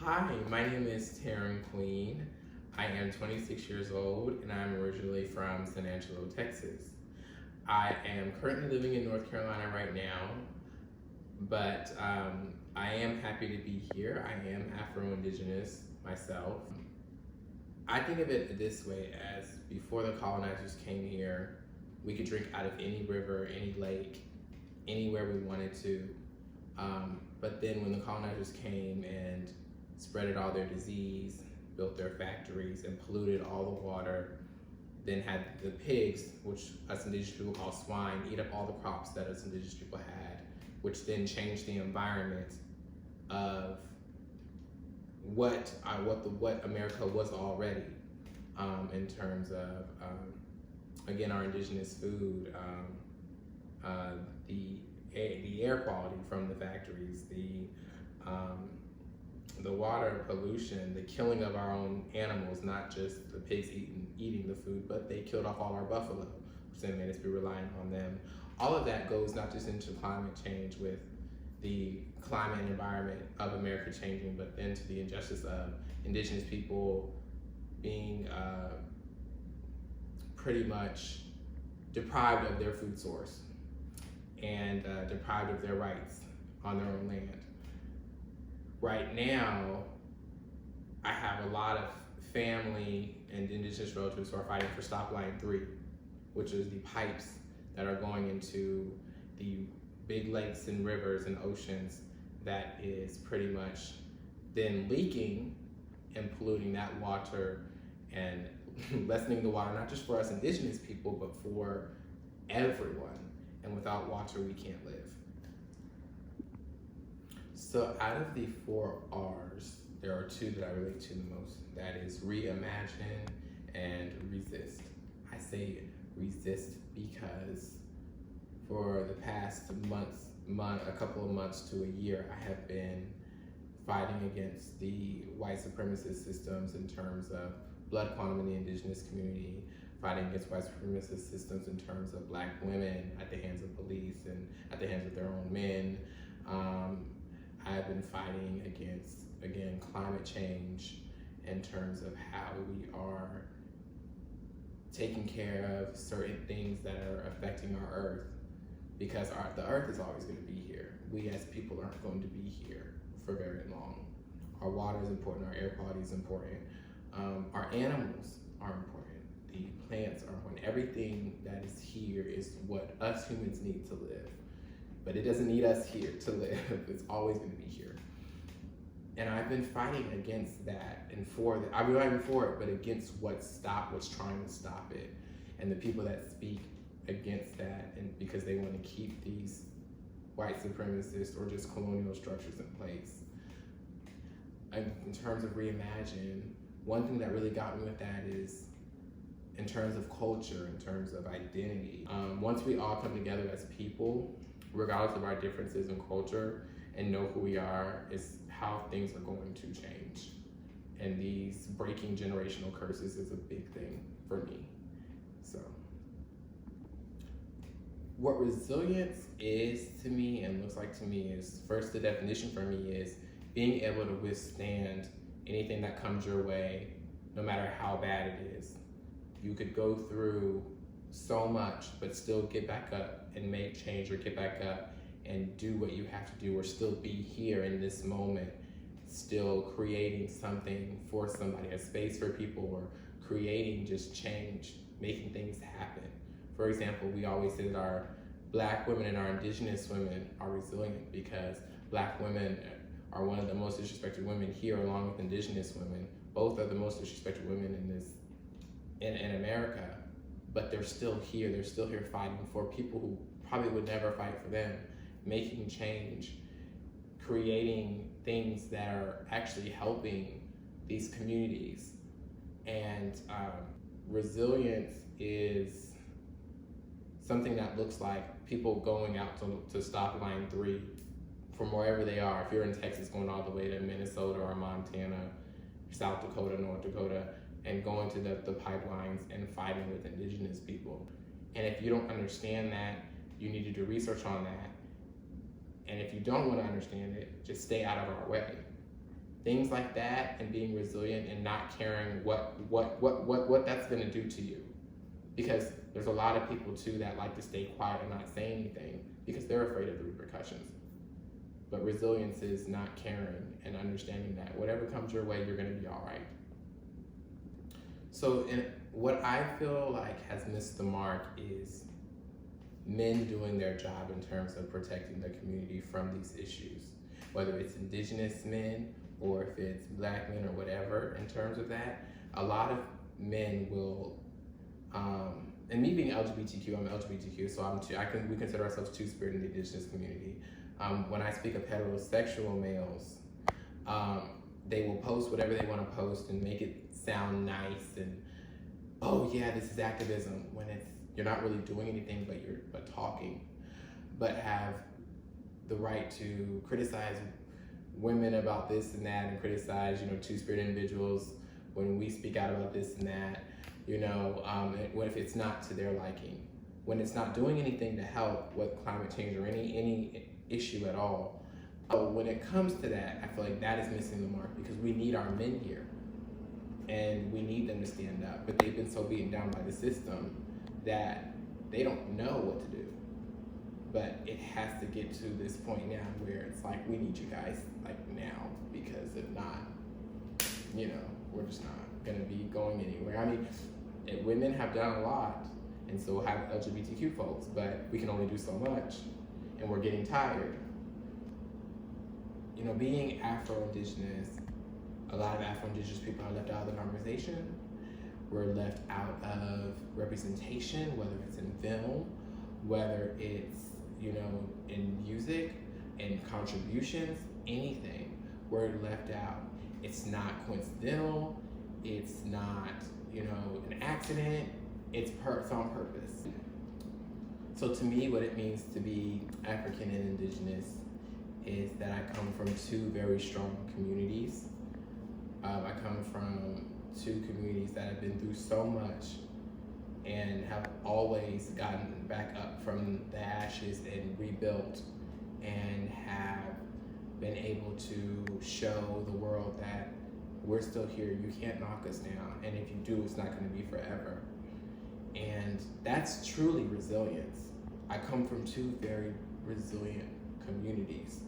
Hi, my name is Terryn Queen. I am 26 years old and I'm originally from San Angelo, Texas. I am currently living in North Carolina right now, but I am happy to be here. I am Afro-Indigenous myself. I think of it this way: as before the colonizers came here, we could drink out of any river, any lake, anywhere we wanted to. But then when the colonizers came and spreaded all their disease, built their factories, and polluted all the water, then had the pigs, which us indigenous people call swine, eat up all the crops that us indigenous people had, which then changed the environment of what America was already, in terms of again, our indigenous food, the air quality from the factories, the water pollution, the killing of our own animals, not just the pigs eating the food, but they killed off all our buffalo, which then made us be reliant on them. All of that goes not just into climate change with the climate and environment of America changing, but then to the injustice of indigenous people being pretty much deprived of their food source and deprived of their rights on their own land. Right now, I have a lot of family and indigenous relatives who are fighting for Stop Line 3, which is the pipes that are going into the big lakes and rivers and oceans that is pretty much then leaking and polluting that water and lessening the water, not just for us indigenous people, but for everyone. And without water, we can't live. So out of the 4 R's, there are 2 that I relate to the most. That is reimagine and resist. I say resist because for the past a couple of months to a year, I have been fighting against the white supremacist systems in terms of blood quantum in the indigenous community, fighting against white supremacist systems in terms of Black women at the hands of police and at the hands of their own men. I've been fighting against, again, climate change in terms of how we are taking care of certain things that are affecting our earth, because the earth is always going to be here. We as people aren't going to be here for very long. Our water is important, our air quality is important, our animals are important, the plants are important. Everything that is here is what us humans need to live. But it doesn't need us here to live. It's always going to be here. And I've been fighting against that and for that. I've been fighting for it, but against what's trying to stop it. And the people that speak against that, and because they want to keep these white supremacist or just colonial structures in place. In terms of reimagine, one thing that really got me with that is in terms of culture, in terms of identity. Once we all come together as people, regardless of our differences in culture, and know who we are, is how things are going to change. And these breaking generational curses is a big thing for me. So, what resilience is to me and looks like to me is, first, the definition for me is being able to withstand anything that comes your way, no matter how bad it is. You could go through so much, but still get back up and make change, or get back up and do what you have to do, or still be here in this moment, still creating something for somebody, a space for people, or creating just change, making things happen. For example, we always say that our Black women and our indigenous women are resilient because Black women are one of the most disrespected women here, along with indigenous women. Both are the most disrespected women in America. But they're still here. They're still here fighting for people who probably would never fight for them, making change, creating things that are actually helping these communities. And resilience is something that looks like people going out to Stop Line 3 from wherever they are. If you're in Texas, going all the way to Minnesota or Montana, South Dakota, North Dakota, and going to the pipelines and fighting with indigenous people. And if you don't understand that, you need to do research on that. And if you don't want to understand it, just stay out of our way. things like that, and being resilient and not caring what that's going to do to you. Because there's a lot of people too that like to stay quiet and not say anything because they're afraid of the repercussions. But resilience is not caring and understanding that whatever comes your way, you're going to be all right. So what I feel like has missed the mark is men doing their job in terms of protecting the community from these issues, whether it's Indigenous men or if it's Black men or whatever. In terms of that, a lot of men will, and me being LGBTQ, I'm LGBTQ, so we consider ourselves two-spirit in the Indigenous community. When I speak of heterosexual males, they will post whatever they want to post and make it sound nice and, oh yeah, this is activism, when you're not really doing anything but talking, but have the right to criticize women about this and that, and criticize, two-spirit individuals when we speak out about this and that, what if it's not to their liking, when it's not doing anything to help with climate change or any issue at all. So when it comes to that, I feel like that is missing the mark, because we need our men here and we need them to stand up, but they've been so beaten down by the system that they don't know what to do. But it has to get to this point now where it's like, we need you guys like now, because if not, we're just not gonna be going anywhere. I mean, women have done a lot, and so have LGBTQ folks, but we can only do so much, and we're getting tired. Being Afro-Indigenous, a lot of Afro-Indigenous people are left out of the conversation. We're left out of representation, whether it's in film, whether it's, in music, in contributions, anything. We're left out. It's not coincidental. It's not, an accident. It's on purpose. So to me, what it means to be African and Indigenous is that I come from two very strong communities. I come from two communities that have been through so much and have always gotten back up from the ashes and rebuilt, and have been able to show the world that we're still here. You can't knock us down, and if you do, it's not going to be forever. And that's truly resilience. I come from two very resilient communities.